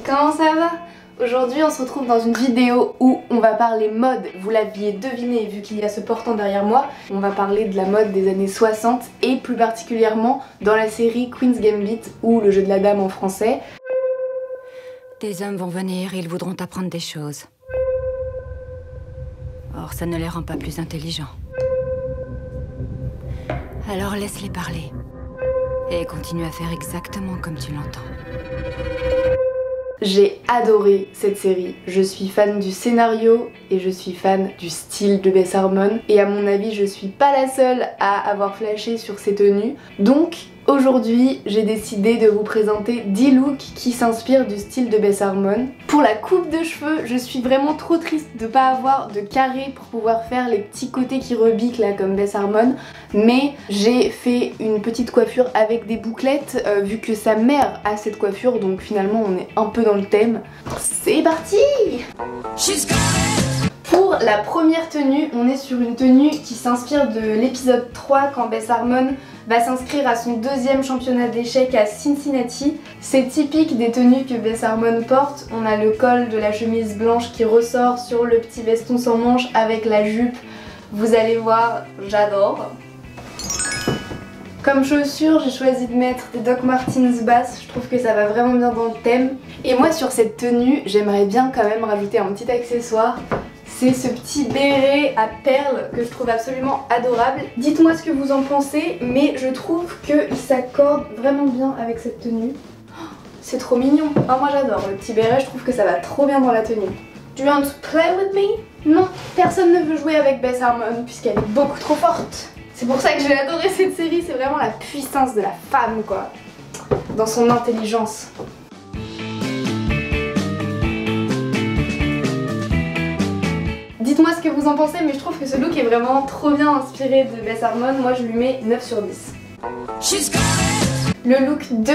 comment ça va? Aujourd'hui on se retrouve dans une vidéo où on va parler mode, vous l'aviez deviné vu qu'il y a ce portant derrière moi, on va parler de la mode des années 60 et plus particulièrement dans la série Queen's Gambit ou le jeu de la dame en français. Des hommes vont venir et ils voudront apprendre des choses. Or ça ne les rend pas plus intelligents. Alors laisse-les parler. Et continue à faire exactement comme tu l'entends. J'ai adoré cette série, je suis fan du scénario et je suis fan du style de Beth Harmon et à mon avis je suis pas la seule à avoir flashé sur ses tenues. Donc aujourd'hui j'ai décidé de vous présenter 10 looks qui s'inspirent du style de Beth Harmon. Pour la coupe de cheveux, je suis vraiment trop triste de pas avoir de carré pour pouvoir faire les petits côtés qui rebiquent là comme Beth Harmon, mais j'ai fait une petite coiffure avec des bouclettes vu que sa mère a cette coiffure, donc finalement on est un peu dans le thème. C'est parti! Pour la première tenue, on est sur une tenue qui s'inspire de l'épisode 3 quand Beth Harmon va s'inscrire à son deuxième championnat d'échecs à Cincinnati. C'est typique des tenues que Beth Harmon porte. On a le col de la chemise blanche qui ressort sur le petit veston sans manches avec la jupe. Vous allez voir, j'adore. Comme chaussures, j'ai choisi de mettre des Doc Martens basses, je trouve que ça va vraiment bien dans le thème. Et moi sur cette tenue, j'aimerais bien quand même rajouter un petit accessoire. C'est ce petit béret à perles que je trouve absolument adorable. Dites-moi ce que vous en pensez, mais je trouve qu'il s'accorde vraiment bien avec cette tenue. C'est trop mignon. Ah, moi j'adore le petit béret, je trouve que ça va trop bien dans la tenue. Do you want to play with me? Non, personne ne veut jouer avec Beth Harmon puisqu'elle est beaucoup trop forte. C'est pour ça que j'ai adoré cette série, c'est vraiment la puissance de la femme quoi, dans son intelligence. Dites-moi ce que vous en pensez, mais je trouve que ce look est vraiment trop bien inspiré de Beth Harmon. Moi je lui mets 9 sur 10. Le look 2,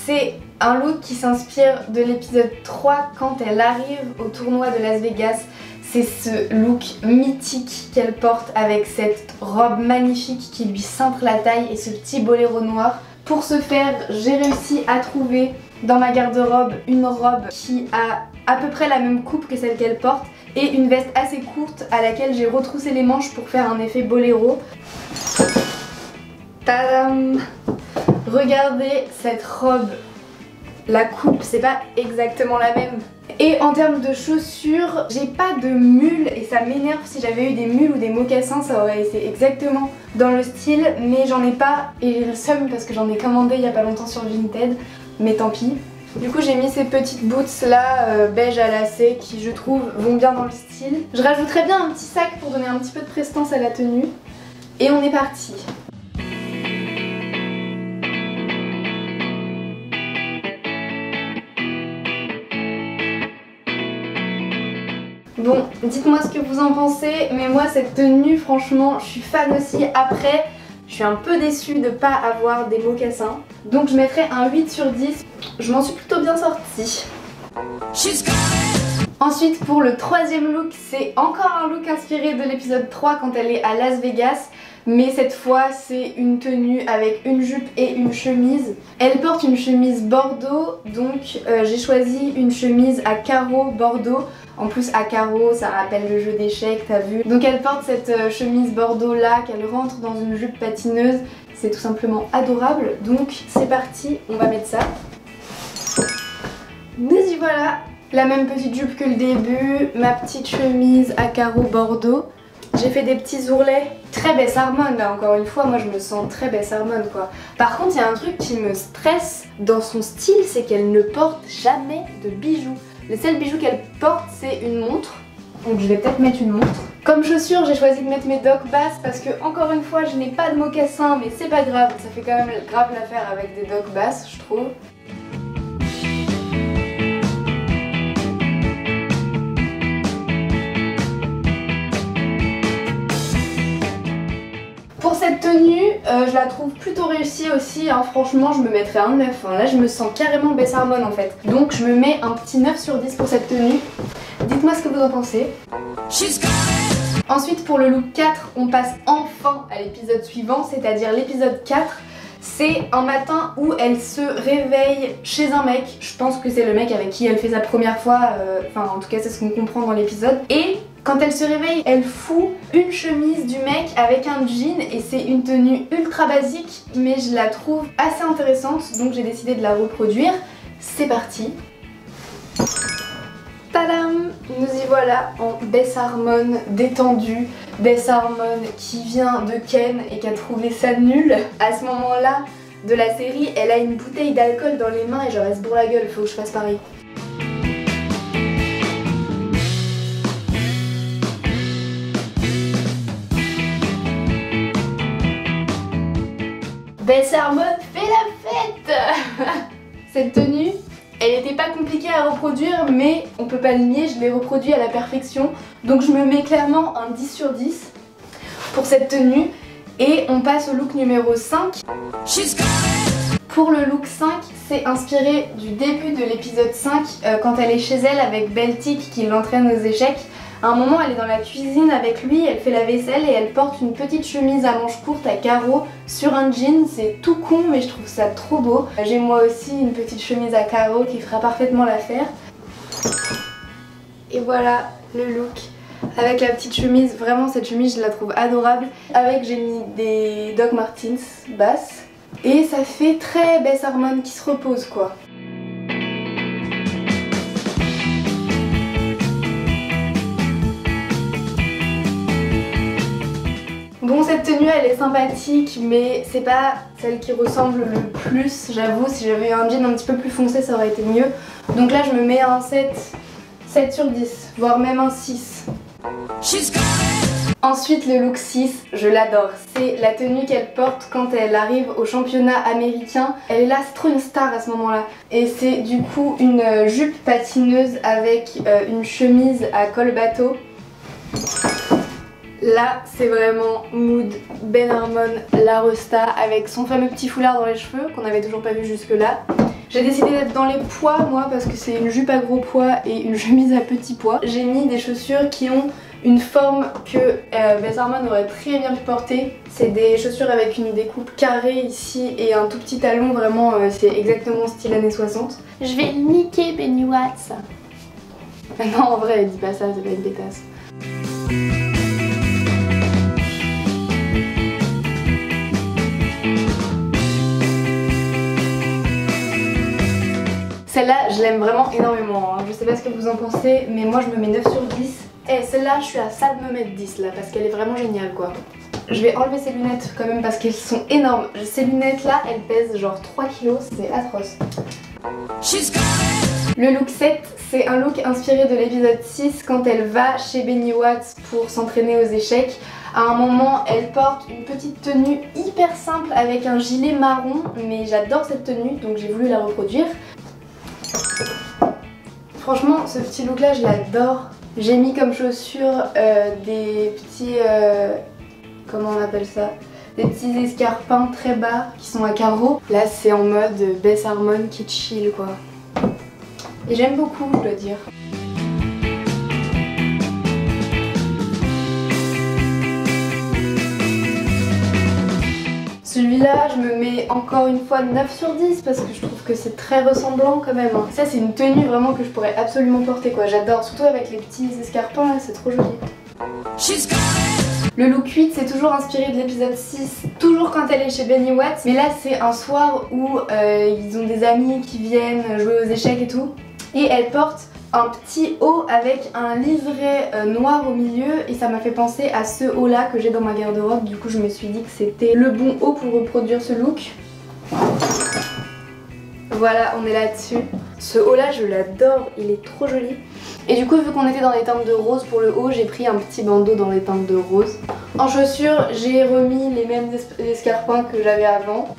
c'est un look qui s'inspire de l'épisode 3 quand elle arrive au tournoi de Las Vegas. C'est ce look mythique qu'elle porte avec cette robe magnifique qui lui cintre la taille et ce petit boléro noir. Pour ce faire, j'ai réussi à trouver dans ma garde-robe une robe qui a à peu près la même coupe que celle qu'elle porte et une veste assez courte à laquelle j'ai retroussé les manches pour faire un effet boléro. Tadam! Regardez cette robe. La coupe, c'est pas exactement la même. Et en termes de chaussures, j'ai pas de mules et ça m'énerve. Si j'avais eu des mules ou des mocassins, ça aurait été exactement dans le style, mais j'en ai pas et j'ai le seum parce que j'en ai commandé il y a pas longtemps sur Vinted, mais tant pis. Du coup j'ai mis ces petites boots là beige à lacets qui je trouve vont bien dans le style. Je rajouterais bien un petit sac pour donner un petit peu de prestance à la tenue. Et on est parti. Bon, dites-moi ce que vous en pensez, mais moi cette tenue franchement je suis fan aussi. Après je suis un peu déçue de pas avoir des mocassins, donc je mettrais un 8 sur 10. Je m'en suis plutôt bien sortie. Ensuite pour le troisième look, c'est encore un look inspiré de l'épisode 3 quand elle est à Las Vegas. Mais cette fois c'est une tenue avec une jupe et une chemise. Elle porte une chemise bordeaux, donc j'ai choisi une chemise à carreaux bordeaux. En plus à carreaux ça rappelle le jeu d'échecs, t'as vu. Donc elle porte cette chemise bordeaux là qu'elle rentre dans une jupe patineuse. C'est tout simplement adorable. Donc c'est parti, on va mettre ça. Nous y voilà. La même petite jupe que le début, ma petite chemise à carreaux bordeaux. J'ai fait des petits ourlets, très Beth Harmon là encore une fois, moi je me sens très Beth Harmon quoi. Par contre il y a un truc qui me stresse dans son style, c'est qu'elle ne porte jamais de bijoux. Le seul bijou qu'elle porte c'est une montre, donc je vais peut-être mettre une montre. Comme chaussures j'ai choisi de mettre mes Doc basses parce que encore une fois je n'ai pas de mocassins, mais c'est pas grave, ça fait quand même grave l'affaire avec des Doc basses je trouve. Pour cette tenue, je la trouve plutôt réussie aussi, hein. Franchement je me mettrais un 9, hein. Là je me sens carrément Beth Harmon en fait. Donc je me mets un petit 9 sur 10 pour cette tenue. Dites-moi ce que vous en pensez. Ensuite pour le look 4, on passe enfin à l'épisode suivant, c'est-à-dire l'épisode 4. C'est un matin où elle se réveille chez un mec. Je pense que c'est le mec avec qui elle fait sa première fois, enfin en tout cas c'est ce qu'on comprend dans l'épisode. Et quand elle se réveille, elle fout une chemise du mec avec un jean et c'est une tenue ultra basique mais je la trouve assez intéressante donc j'ai décidé de la reproduire. C'est parti. Tadam! Nous y voilà en Bess Harmon détendue. Bess Harmon qui vient de Ken et qui a trouvé ça nul. À ce moment-là de la série, elle a une bouteille d'alcool dans les mains et genre elle se bourre la gueule, faut que je fasse pareil. Bess Harmon fait la fête. Cette tenue, elle n'était pas compliquée à reproduire mais on peut pas le nier, je l'ai reproduit à la perfection. Donc je me mets clairement un 10 sur 10 pour cette tenue. Et on passe au look numéro 5. Pour le look 5, c'est inspiré du début de l'épisode 5 quand elle est chez elle avec Beltic qui l'entraîne aux échecs. À un moment elle est dans la cuisine avec lui, elle fait la vaisselle et elle porte une petite chemise à manches courtes à carreaux sur un jean. C'est tout con mais je trouve ça trop beau. J'ai moi aussi une petite chemise à carreaux qui fera parfaitement l'affaire. Et voilà le look avec la petite chemise. Vraiment cette chemise je la trouve adorable. Avec j'ai mis des Doc Martens basses. Et ça fait très Bess Harmon qui se repose quoi. Bon, cette tenue elle est sympathique mais c'est pas celle qui ressemble le plus, j'avoue. Si j'avais eu un jean un petit peu plus foncé ça aurait été mieux. Donc là je me mets un 7 sur 10, voire même un 6. Ensuite le look 6, je l'adore. C'est la tenue qu'elle porte quand elle arrive au championnat américain. Elle est là, c'est trop une star à ce moment-là. Et c'est du coup une jupe patineuse avec une chemise à col bateau. Là c'est vraiment mood Ben Harmon, la resta avec son fameux petit foulard dans les cheveux qu'on n'avait toujours pas vu jusque là. J'ai décidé d'être dans les pois moi parce que c'est une jupe à gros pois et une chemise à petits pois. J'ai mis des chaussures qui ont une forme que Bess Harmon aurait très bien pu porter. C'est des chaussures avec une découpe carrée ici et un tout petit talon, vraiment c'est exactement style années 60. Je vais niquer Benny Watts. Non en vrai elle dit pas ça, c'est pas une pétasse. Celle-là, je l'aime vraiment énormément, hein. Je sais pas ce que vous en pensez, mais moi je me mets 9 sur 10. Et celle-là, je suis à ça de me mettre 10 là, parce qu'elle est vraiment géniale quoi. Je vais enlever ces lunettes quand même parce qu'elles sont énormes. Ces lunettes là, elles pèsent genre 3 kilos, c'est atroce. Le look 7, c'est un look inspiré de l'épisode 6 quand elle va chez Benny Watts pour s'entraîner aux échecs. À un moment, elle porte une petite tenue hyper simple avec un gilet marron, mais j'adore cette tenue donc j'ai voulu la reproduire. Franchement, ce petit look là, je l'adore. J'ai mis comme chaussures des petits... comment on appelle ça? Des petits escarpins très bas qui sont à carreaux. Là, c'est en mode Bess Harmon qui chill quoi. Et j'aime beaucoup, je dois dire. Celui-là, je me mets encore une fois 9 sur 10 parce que je trouve que c'est très ressemblant quand même. Ça, c'est une tenue vraiment que je pourrais absolument porter quoi. J'adore, surtout avec les petits escarpins là, c'est trop joli. Le look 8, c'est toujours inspiré de l'épisode 6, toujours quand elle est chez Benny Watts. Mais là, c'est un soir où ils ont des amis qui viennent jouer aux échecs et tout. Et elle porte un petit haut avec un liseré noir au milieu et ça m'a fait penser à ce haut là que j'ai dans ma garde-robe. Du coup je me suis dit que c'était le bon haut pour reproduire ce look. Voilà, on est là-dessus. Ce haut là je l'adore, il est trop joli. Et du coup vu qu'on était dans les teintes de rose pour le haut, j'ai pris un petit bandeau dans les teintes de rose. En chaussures, j'ai remis les mêmes escarpins que j'avais avant.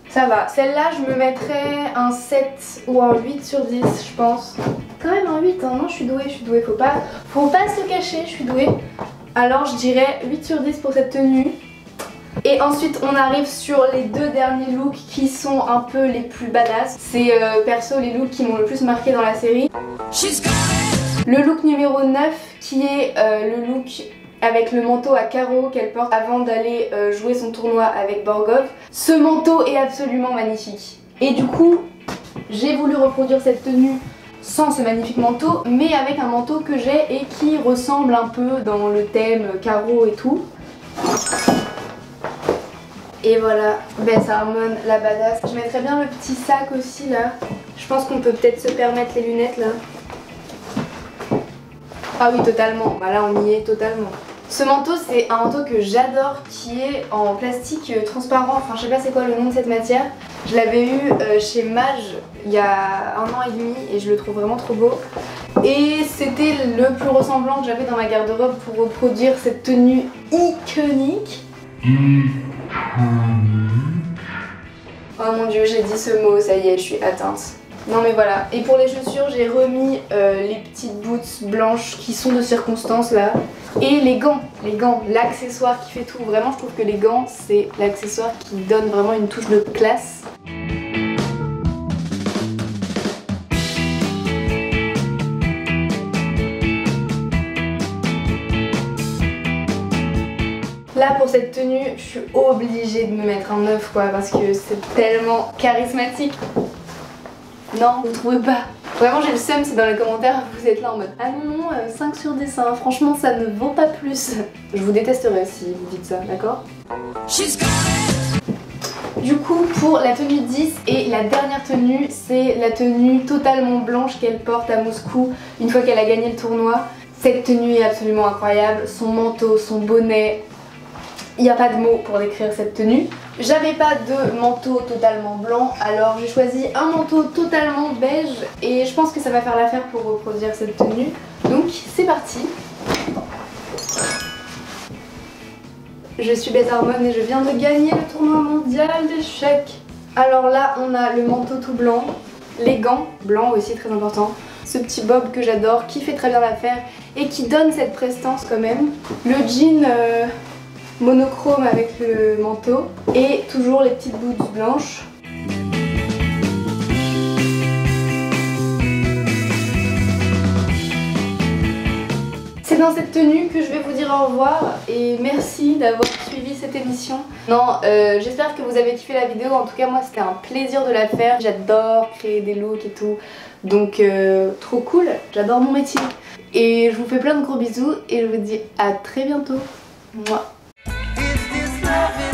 Ça va, celle-là je me mettrais un 7 ou un 8 sur 10 je pense. Quand même un 8, hein. Non je suis douée, faut pas se cacher, je suis douée. Alors je dirais 8 sur 10 pour cette tenue. Et ensuite on arrive sur les deux derniers looks qui sont un peu les plus badass. C'est perso les looks qui m'ont le plus marqué dans la série. Le look numéro 9 qui est le look avec le manteau à carreaux qu'elle porte avant d'aller jouer son tournoi avec Borgov. Ce manteau est absolument magnifique. Et du coup, j'ai voulu reproduire cette tenue sans ce magnifique manteau, mais avec un manteau que j'ai et qui ressemble un peu dans le thème carreaux et tout. Et voilà, Beth Harmon, la badass. Je mettrais bien le petit sac aussi là. Je pense qu'on peut peut-être se permettre les lunettes là. Ah oui, totalement. Bah là, on y est totalement. Ce manteau, c'est un manteau que j'adore, qui est en plastique transparent. Enfin, je sais pas c'est quoi le nom de cette matière. Je l'avais eu chez Mage il y a 1 an et demi et je le trouve vraiment trop beau. Et c'était le plus ressemblant que j'avais dans ma garde-robe pour reproduire cette tenue iconique. Oh mon dieu, j'ai dit ce mot, ça y est, je suis atteinte. Non mais voilà, et pour les chaussures j'ai remis les petites boots blanches qui sont de circonstance là. Et les gants, l'accessoire qui fait tout. Vraiment je trouve que les gants c'est l'accessoire qui donne vraiment une touche de classe. Là pour cette tenue, je suis obligée de me mettre un 9 quoi parce que c'est tellement charismatique. Non, vous trouvez pas? Vraiment j'ai le seum, c'est dans les commentaires, vous êtes là en mode ah non, 5 sur 10, hein, franchement ça ne vaut pas plus. Je vous détesterai si vous dites ça, d'accord? Du coup pour la tenue 10 et la dernière tenue, c'est la tenue totalement blanche qu'elle porte à Moscou une fois qu'elle a gagné le tournoi. Cette tenue est absolument incroyable, son manteau, son bonnet. Il n'y a pas de mots pour décrire cette tenue. J'avais pas de manteau totalement blanc, alors j'ai choisi un manteau totalement beige et je pense que ça va faire l'affaire pour reproduire cette tenue. Donc c'est parti. Je suis Beth Harmon et je viens de gagner le tournoi mondial d'échecs. Alors là on a le manteau tout blanc, les gants blancs aussi très important, ce petit bob que j'adore qui fait très bien l'affaire et qui donne cette prestance quand même, le jean monochrome avec le manteau et toujours les petites boots blanches. C'est dans cette tenue que je vais vous dire au revoir et merci d'avoir suivi cette émission. Non, j'espère que vous avez kiffé la vidéo, en tout cas moi c'était un plaisir de la faire. J'adore créer des looks et tout, donc trop cool, j'adore mon métier. Et je vous fais plein de gros bisous et je vous dis à très bientôt. Mouah. Love it.